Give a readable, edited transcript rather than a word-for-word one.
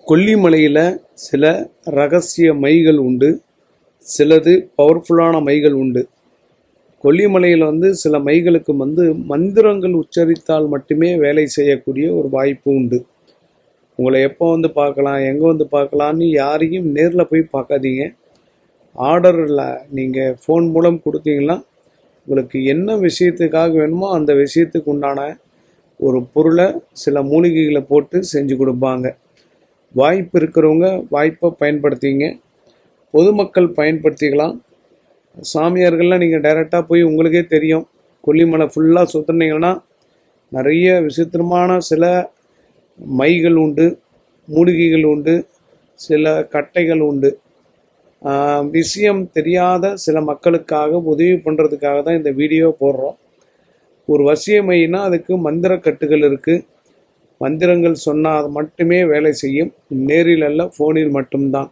கொல்லிமலையில் சில ரகசிய மைகள் உண்டு, சிலது பவர்ஃபுல்லான மைகள் உண்டு. கொல்லிமலையில் சில மைகளுக்கு மந்திரங்கள் உச்சரித்தால் மட்டுமே வேலை செய்யக்கூடிய ஒரு வாய்ப்பு உண்டு. உங்களை எப்போ பார்க்கலாம், எங்கே பார்க்கலான்னு யாரையும் நேரில் போய் பார்க்காதீங்க. ஆர்டரில் நீங்கள் ஃபோன் மூலம் கொடுத்தீங்கன்னா உங்களுக்கு என்ன விஷயத்துக்காக வேணுமோ அந்த விஷயத்துக்கு உண்டான ஒரு பொருளை சில மூலிகைகளை போட்டு செஞ்சு கொடுப்பாங்க. வாய்ப்பு இருக்கிறவங்க வாய்ப்பை பயன்படுத்திங்க, பொதுமக்கள் பயன்படுத்திக்கலாம். சாமியார்கள்லாம் நீங்கள் டைரெக்டாக போய் உங்களுக்கே தெரியும், கொல்லிமலை ஃபுல்லாக சுற்றுனீங்கன்னா நிறைய விசித்திரமான சில மைகள் உண்டு, மூலிகைகள் உண்டு, சில கட்டைகள் உண்டு. விஷயம் தெரியாத சில மக்களுக்காக உதவி பண்ணுறதுக்காக தான் இந்த வீடியோ போடுறோம். ஒரு வசிய மைனா அதுக்கு மந்திர கட்டுகள் இருக்குது. மந்திரங்கள் சொன்னால் மட்டுமே வேலை செய்யும், நேரில் அல்ல, ஃபோனில் மட்டும்தான்.